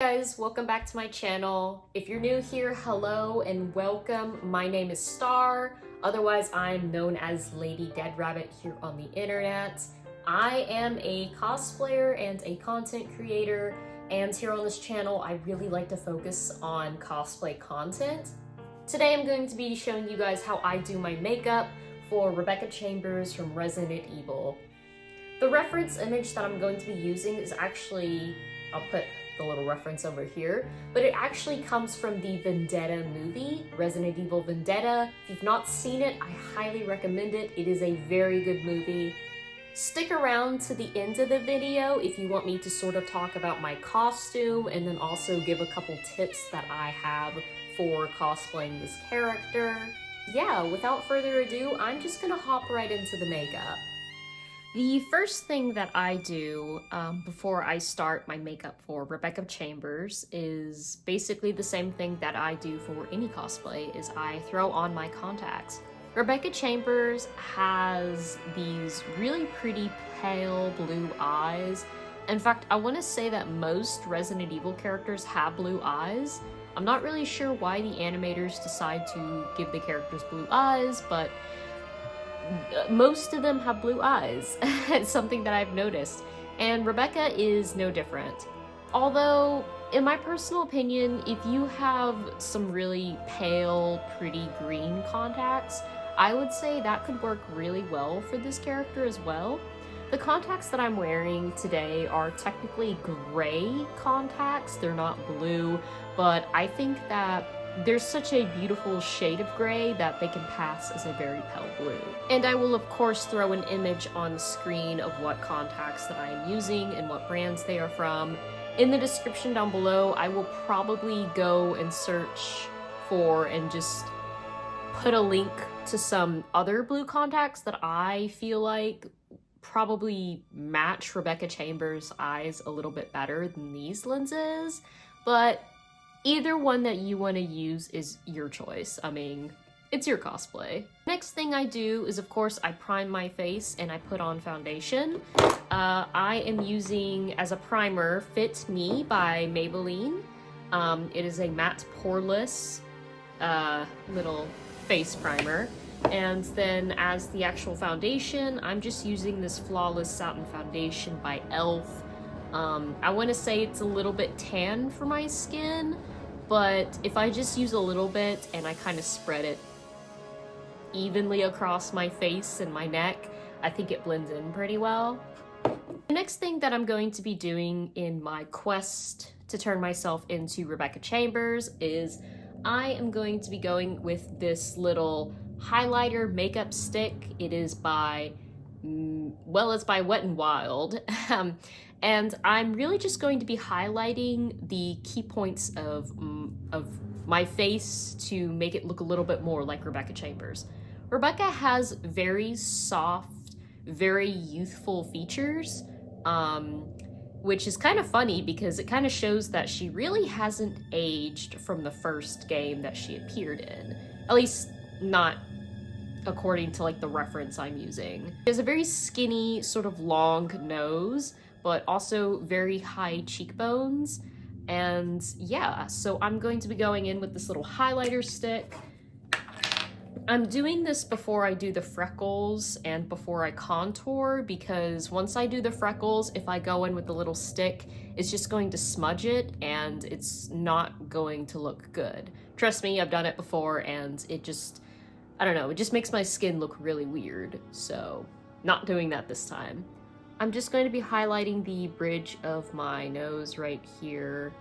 guys, welcome back to my channel. If you're new here, hello and welcome. My name is Star, otherwise I'm known as Lady Dead Rabbit here on the internet. I am a cosplayer and a content creator, and here on this channel I really like to focus on cosplay content. Today I'm going to be showing you guys how I do my makeup for Rebecca Chambers from Resident Evil. The reference image that I'm going to be using is actually, I'll put the little reference over here, but it actually comes from the Vendetta movie, Resident Evil Vendetta. If you've not seen it, I highly recommend it. It is a very good movie. Stick around to the end of the video if you want me to sort of talk about my costume and then also give a couple tips that I have for cosplaying this character. Yeah, without further ado, I'm just gonna hop right into the makeup. The first thing that I do before I start my makeup for Rebecca Chambers is basically the same thing that I do for any cosplay, is I throw on my contacts. Rebecca Chambers has these really pretty pale blue eyes. In fact, I want to say that most Resident Evil characters have blue eyes. I'm not really sure why the animators decide to give the characters blue eyes, but most of them have blue eyes. It's something that I've noticed, and Rebecca is no different. Although, in my personal opinion, if you have some really pale, pretty green contacts, I would say that could work really well for this character as well. The contacts that I'm wearing today are technically gray contacts. They're not blue, but I think that there's such a beautiful shade of gray that they can pass as a very pale blue. And I will of course throw an image on the screen of what contacts that I am using and what brands they are from. In the description down below, I will probably go and search for and just put a link to some other blue contacts that I feel like probably match Rebecca Chambers' eyes a little bit better than these lenses, but either one that you want to use is your choice. I mean, it's your cosplay. Next thing I do is, of course, I prime my face and I put on foundation. I am using, as a primer, Fit Me by Maybelline. It is a matte poreless little face primer. And then as the actual foundation, I'm just using this Flawless Satin Foundation by e.l.f. I want to say it's a little bit tan for my skin, but if I just use a little bit and I kind of spread it evenly across my face and my neck, I think it blends in pretty well. The next thing that I'm going to be doing in my quest to turn myself into Rebecca Chambers is I am going to be going with this little highlighter makeup stick. It is by, it's by Wet n Wild. And I'm really just going to be highlighting the key points of my face to make it look a little bit more like Rebecca Chambers. Rebecca has very soft, very youthful features, which is kind of funny because it kind of shows that she really hasn't aged from the first game that she appeared in. At least not according to like the reference I'm using. She has a very skinny, sort of long nose, but also very high cheekbones. And yeah, so I'm going to be going in with this little highlighter stick. I'm doing this before I do the freckles and before I contour, because once I do the freckles, if I go in with the little stick, it's just going to smudge it and it's not going to look good. Trust me, I've done it before and it just, I don't know, it just makes my skin look really weird. So not doing that this time. I'm just going to be highlighting the bridge of my nose right here,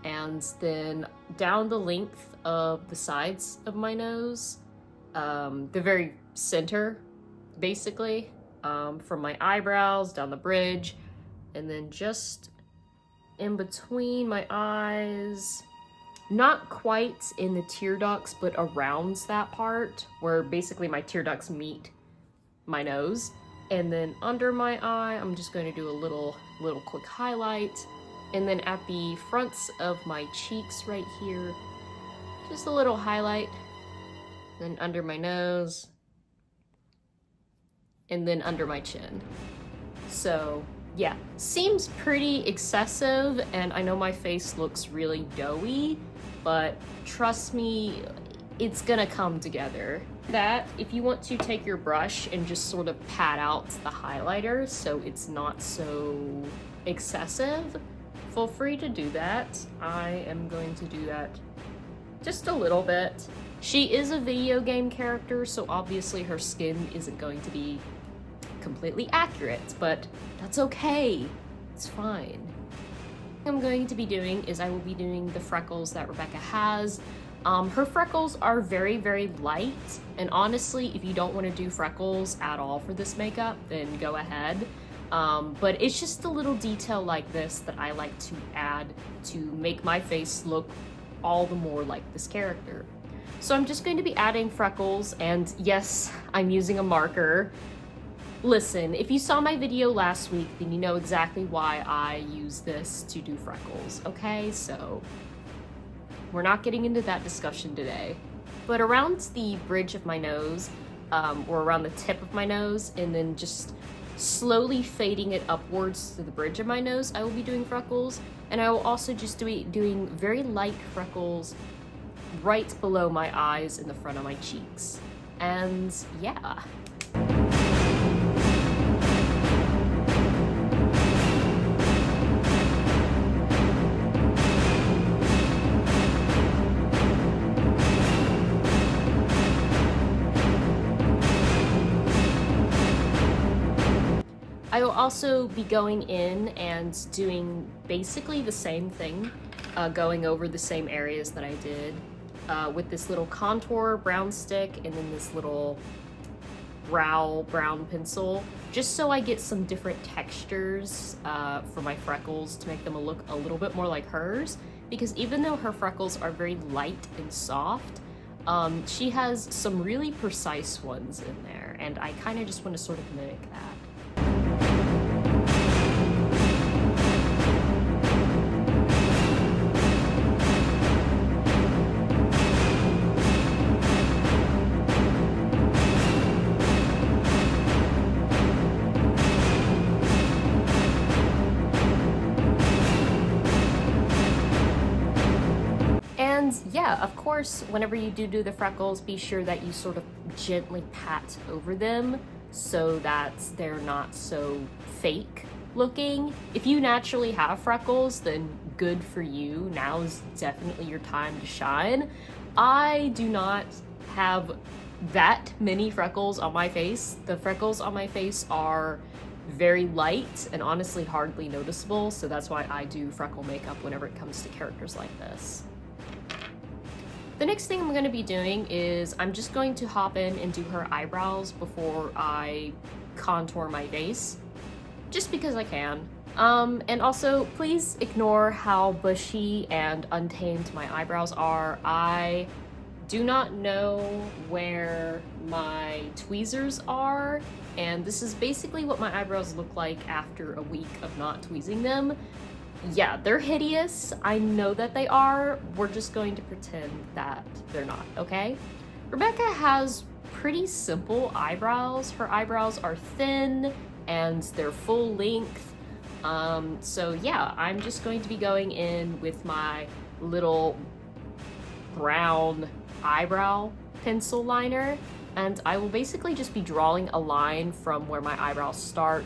and then down the length of the sides of my nose, the very center, basically, from my eyebrows down the bridge, and then just in between my eyes, not quite in the tear ducts, but around that part where basically my tear ducts meet my nose. And then under my eye, I'm just going to do a little quick highlight. And then at the fronts of my cheeks right here, just a little highlight. Then under my nose. And then under my chin. So Yeah, seems pretty excessive, and I know my face looks really doughy, but trust me, it's gonna come together. That, if you want to take your brush and just sort of pat out the highlighter so it's not so excessive, feel free to do that. I am going to do that just a little bit. She is a video game character, so obviously her skin isn't going to be completely accurate, but that's okay. It's fine. What I'm going to be doing is I will be doing the freckles that Rebecca has. Her freckles are very, very light, and honestly, if you don't want to do freckles at all for this makeup, then go ahead. But it's just a little detail like this that I like to add to make my face look all the more like this character. So I'm just going to be adding freckles, and yes, I'm using a marker. Listen, if you saw my video last week, then you know exactly why I use this to do freckles, okay? So we're not getting into that discussion today. But around the bridge of my nose, or around the tip of my nose, and then just slowly fading it upwards to the bridge of my nose, I will be doing freckles. And I will also just be doing very light freckles right below my eyes in the front of my cheeks. And yeah. I will also be going in and doing basically the same thing, going over the same areas that I did with this little contour brown stick and then this little brow brown pencil, just so I get some different textures for my freckles to make them look a little bit more like hers, because even though her freckles are very light and soft, she has some really precise ones in there, and I kind of just want to sort of mimic that. And yeah, of course, whenever you do the freckles, be sure that you sort of gently pat over them so that they're not so fake looking. If you naturally have freckles, then good for you. Now is definitely your time to shine. I do not have that many freckles on my face. The freckles on my face are very light and honestly hardly noticeable, so that's why I do freckle makeup whenever it comes to characters like this. The next thing I'm going to be doing is I'm just going to hop in and do her eyebrows before I contour my face, just because I can. And also, please ignore how bushy and untamed my eyebrows are. I do not know where my tweezers are, and this is basically what my eyebrows look like after a week of not tweezing them. Yeah, they're hideous. I know that they are. We're just going to pretend that they're not, okay? Rebecca has pretty simple eyebrows. Her eyebrows are thin and they're full length. So yeah, I'm just going to be going in with my little brown eyebrow pencil liner, and I will basically just be drawing a line from where my eyebrows start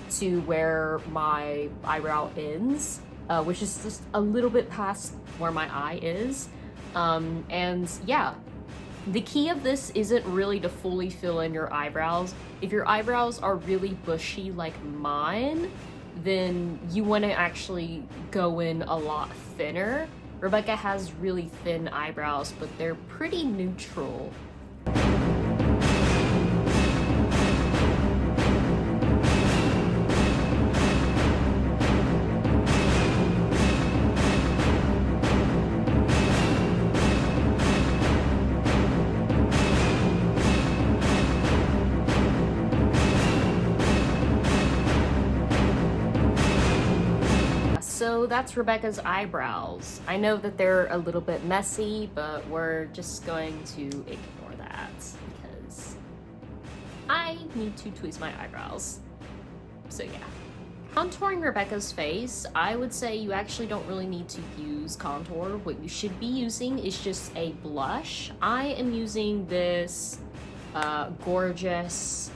to where my eyebrow ends, which is just a little bit past where my eye is. And yeah, the key of this isn't really to fully fill in your eyebrows. If your eyebrows are really bushy like mine, then you want to actually go in a lot thinner. Rebecca has really thin eyebrows, but they're pretty neutral. So that's Rebecca's eyebrows. I know that they're a little bit messy, but we're just going to ignore that because I need to tweeze my eyebrows. So yeah. Contouring Rebecca's face, I would say you actually don't really need to use contour. What you should be using is just a blush. I am using this gorgeous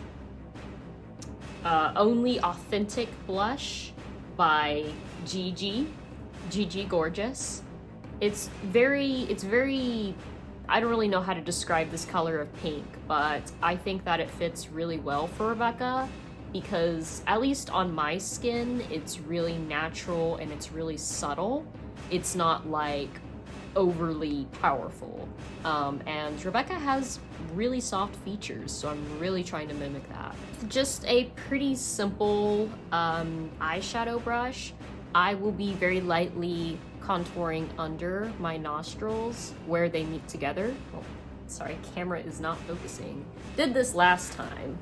Only Authentic blush by Gigi Gorgeous. It's very, I don't really know how to describe this color of pink, but I think that it fits really well for Rebecca because, at least on my skin, it's really natural and it's really subtle. It's not like overly powerful. And Rebecca has really soft features, so I'm really trying to mimic that. Just a pretty simple eyeshadow brush. I will be very lightly contouring under my nostrils where they meet together. Oh, sorry, camera is not focusing. Did this last time.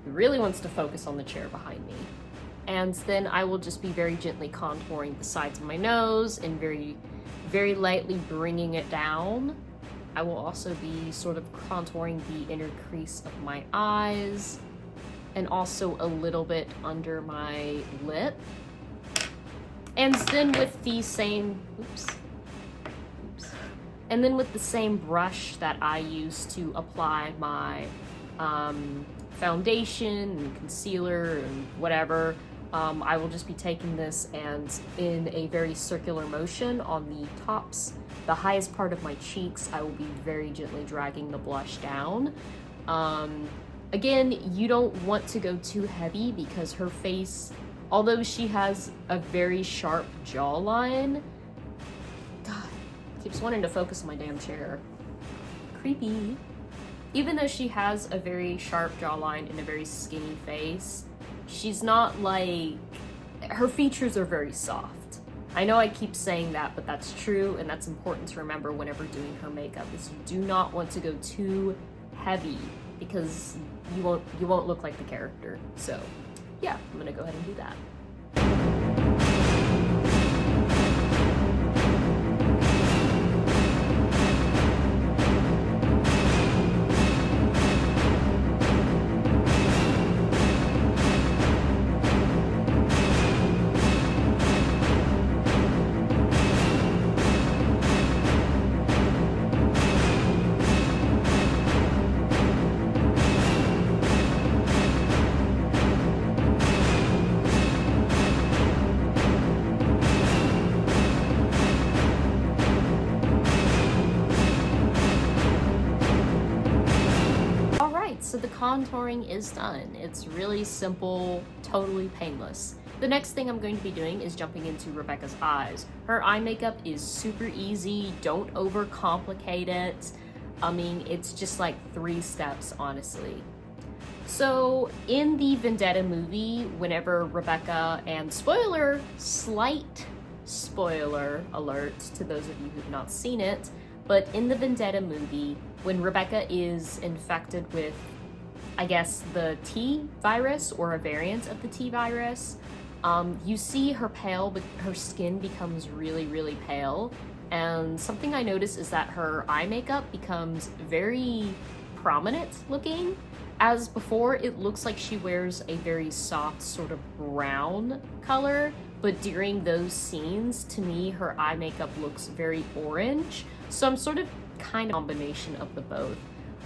It really wants to focus on the chair behind me. And then I will just be very gently contouring the sides of my nose and very, very lightly bringing it down. I will also be sort of contouring the inner crease of my eyes and also a little bit under my lip. And then with the same, and then with the same brush that I use to apply my foundation and concealer and whatever, I will just be taking this and in a very circular motion on the tops, the highest part of my cheeks, I will be very gently dragging the blush down. Again, you don't want to go too heavy because her face, although she has a very sharp jawline, God, keeps wanting to focus on my damn chair. Creepy. Even though she has a very sharp jawline and a very skinny face, she's not like, her features are very soft. I know I keep saying that, but that's true, and that's important to remember whenever doing her makeup, is you do not want to go too heavy because you won't look like the character. So yeah, I'm gonna go ahead and do that. So the contouring is done. It's really simple, totally painless. The next thing I'm going to be doing is jumping into Rebecca's eyes. Her eye makeup is super easy, don't overcomplicate it. I mean, it's just like 3 steps, honestly. So in the Vendetta movie, whenever Rebecca, and slight spoiler alert to those of you who've not seen it, but in the Vendetta movie, when Rebecca is infected with, I guess, the T virus or a variant of the T virus, you see her pale, but her skin becomes really, really pale. And something I noticed is that her eye makeup becomes very prominent looking. As before, it looks like she wears a very soft sort of brown color, but during those scenes, to me, her eye makeup looks very orange. So I'm sort of kind of a combination of the both.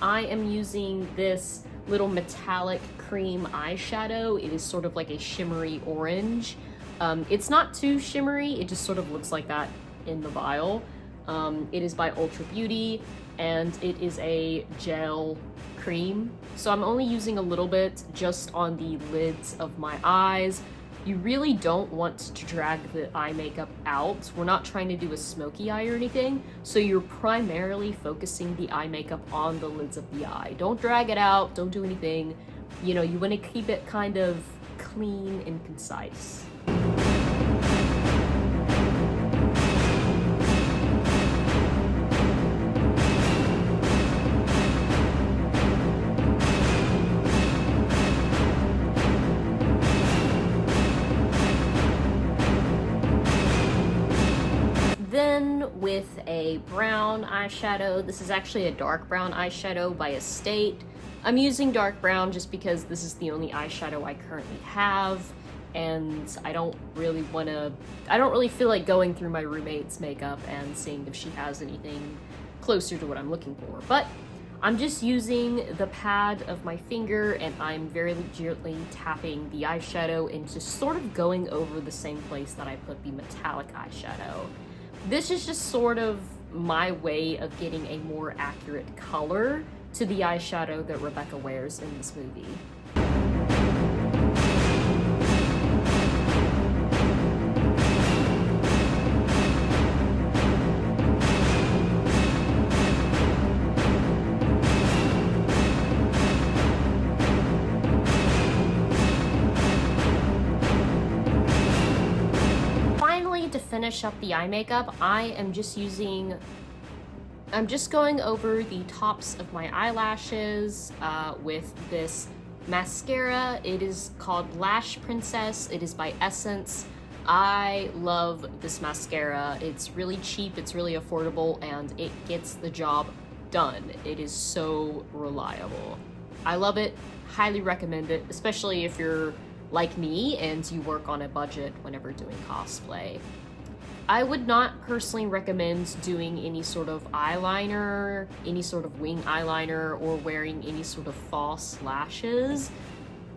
I am using this little metallic cream eyeshadow. It is sort of like a shimmery orange. It's not too shimmery, it just sort of looks like that in the vial. It is by Ultra Beauty, and it is a gel cream. So I'm only using a little bit just on the lids of my eyes. You really don't want to drag the eye makeup out. We're not trying to do a smoky eye or anything, so you're primarily focusing the eye makeup on the lids of the eye. Don't drag it out, don't do anything. You know, you want to keep it kind of clean and concise. Then with a brown eyeshadow, this is actually a dark brown eyeshadow by Estate. I'm using dark brown just because this is the only eyeshadow I currently have. and I don't really feel like going through my roommate's makeup and seeing if she has anything closer to what I'm looking for. But I'm just using the pad of my finger, and I'm very gently tapping the eyeshadow and just sort of going over the same place that I put the metallic eyeshadow. This is just sort of my way of getting a more accurate color to the eyeshadow that Rebecca wears in this movie. To finish up the eye makeup, I'm just going over the tops of my eyelashes with this mascara. It is called Lash Princess. It is by Essence. I love this mascara. It's really cheap, it's really affordable, and it gets the job done. It is so reliable. I love it, highly recommend it, especially if you're like me and you work on a budget whenever doing cosplay. I would not personally recommend doing any sort of eyeliner, any sort of wing eyeliner, or wearing any sort of false lashes.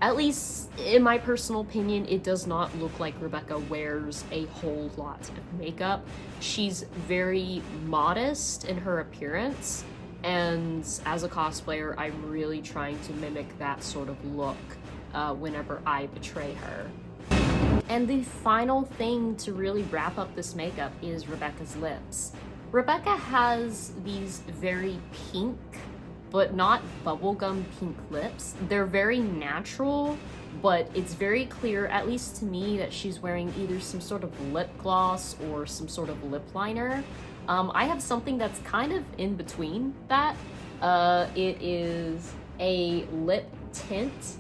At least in my personal opinion, it does not look like Rebecca wears a whole lot of makeup. She's very modest in her appearance, and as a cosplayer, I'm really trying to mimic that sort of look whenever I betray her. And the final thing to really wrap up this makeup is Rebecca's lips. Rebecca has these very pink, but not bubblegum pink lips. They're very natural, but it's very clear, at least to me, that she's wearing either some sort of lip gloss or some sort of lip liner. I have something that's kind of in between that. It is a lip tint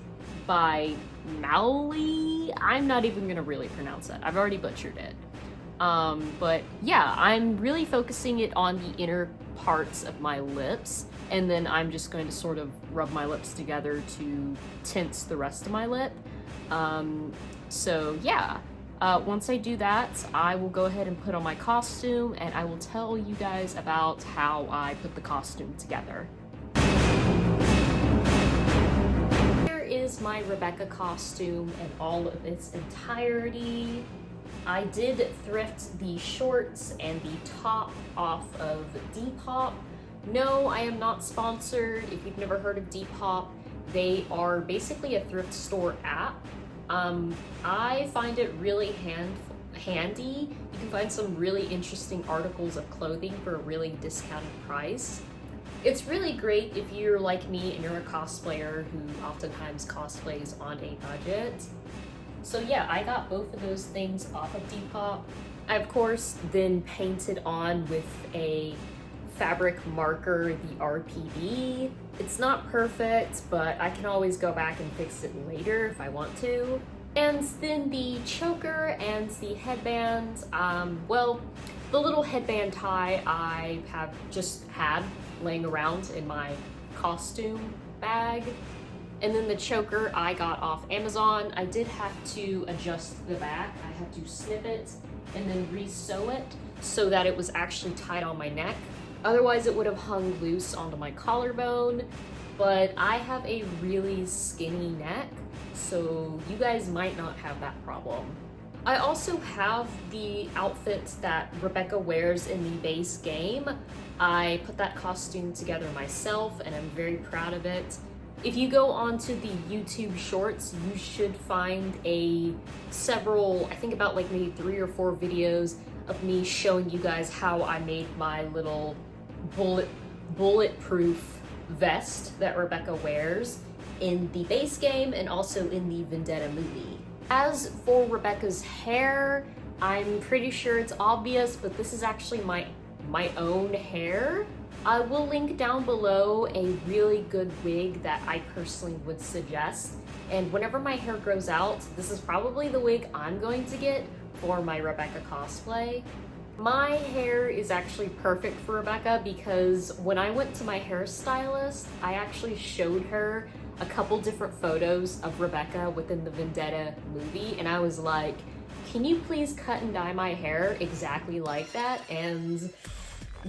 by Mowley. I'm not even gonna really pronounce that. I've already butchered it. But yeah, I'm really focusing it on the inner parts of my lips, and then I'm just going to sort of rub my lips together to tint the rest of my lip. So yeah, once I do that, I will go ahead and put on my costume, and I will tell you guys about how I put the costume together. Is my Rebecca costume in all of its entirety. I did thrift the shorts and the top off of Depop. No, I am not sponsored. If you've never heard of Depop, they are basically a thrift store app. I find it really handy. You can find some really interesting articles of clothing for a really discounted price. It's really great if you're like me and you're a cosplayer who oftentimes cosplays on a budget. So yeah, I got both of those things off of Depop. I, of course, then painted on with a fabric marker, the RPD. It's not perfect, but I can always go back and fix it later if I want to. And then the choker and the headband, well, the little headband tie I have just had laying around in my costume bag. And then the choker I got off Amazon. I did have to adjust the back. I had to snip it and then re-sew it so that it was actually tied on my neck. Otherwise it would have hung loose onto my collarbone. But I have a really skinny neck, so you guys might not have that problem. I also have the outfit that Rebecca wears in the base game. I put that costume together myself, and I'm very proud of it. If you go onto the YouTube shorts, you should find several, I think about like maybe 3 or 4 videos of me showing you guys how I made my little bulletproof vest that Rebecca wears in the base game and also in the Vendetta movie. As for Rebecca's hair, I'm pretty sure it's obvious, but this is actually my own hair. I will link down below a really good wig that I personally would suggest. And whenever my hair grows out, this is probably the wig I'm going to get for my Rebecca cosplay. My hair is actually perfect for Rebecca because when I went to my hairstylist, I actually showed her a couple different photos of Rebecca within the Vendetta movie, and I was like, can you please cut and dye my hair exactly like that? And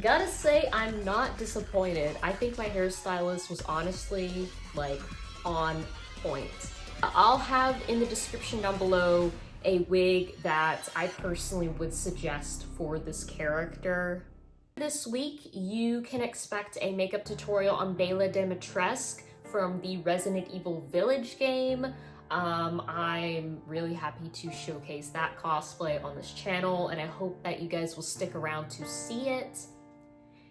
gotta say, I'm not disappointed. I think my hairstylist was honestly like on point. I'll have in the description down below a wig that I personally would suggest for this character. This week, you can expect a makeup tutorial on Bela Dimitrescu from the Resident Evil Village game. I'm really happy to showcase that cosplay on this channel, and I hope that you guys will stick around to see it.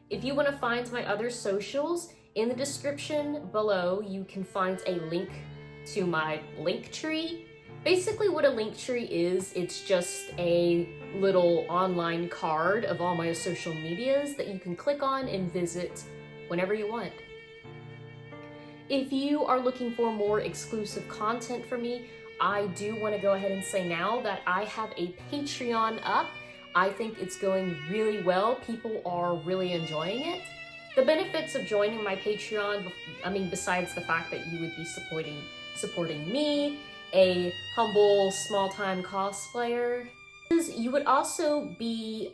If you want to find my other socials, in the description below, you can find a link to my link tree. Basically what a link tree is, it's just a little online card of all my social medias that you can click on and visit whenever you want. If you are looking for more exclusive content from me, I do want to go ahead and say now that I have a Patreon up. I think it's going really well. People are really enjoying it. The benefits of joining my Patreon, I mean, besides the fact that you would be supporting me, a humble, small-time cosplayer, is you would also be,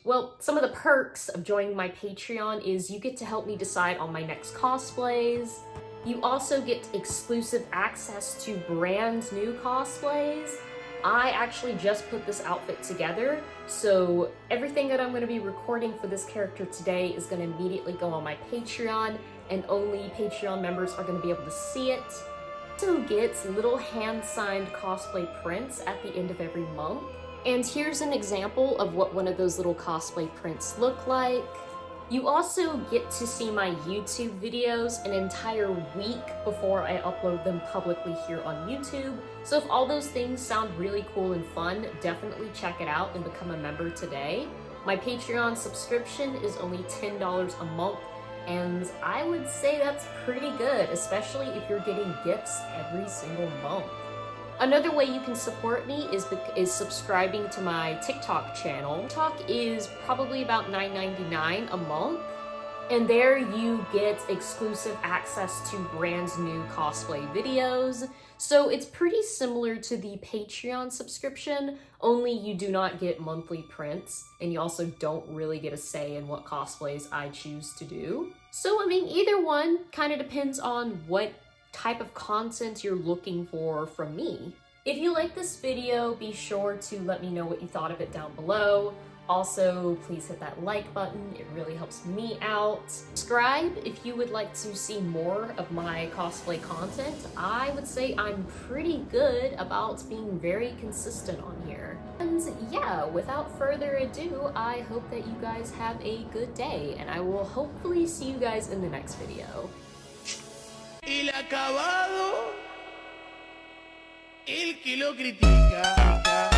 well, some of the perks of joining my Patreon is you get to help me decide on my next cosplays. You also get exclusive access to brand new cosplays. I actually just put this outfit together, so everything that I'm going to be recording for this character today is going to immediately go on my Patreon, and only Patreon members are going to be able to see it. Also gets little hand-signed cosplay prints at the end of every month. And here's an example of what one of those little cosplay prints look like. You also get to see my YouTube videos an entire week before I upload them publicly here on YouTube. So if all those things sound really cool and fun, definitely check it out and become a member today. My Patreon subscription is only $10 a month, and I would say that's pretty good, especially if you're getting gifts every single month. Another way you can support me is subscribing to my TikTok channel. TikTok is probably about $9.99 a month, and there you get exclusive access to brand new cosplay videos. So it's pretty similar to the Patreon subscription, only you do not get monthly prints, and you also don't really get a say in what cosplays I choose to do. So I mean, either one kind of depends on what type of content you're looking for from me. If you like this video, be sure to let me know what you thought of it down below. Also, please hit that like button, it really helps me out. Subscribe if you would like to see more of my cosplay content. I would say I'm pretty good about being very consistent on here. And yeah, without further ado, I hope that you guys have a good day, and I will hopefully see you guys in the next video. El acabado, el que lo critica.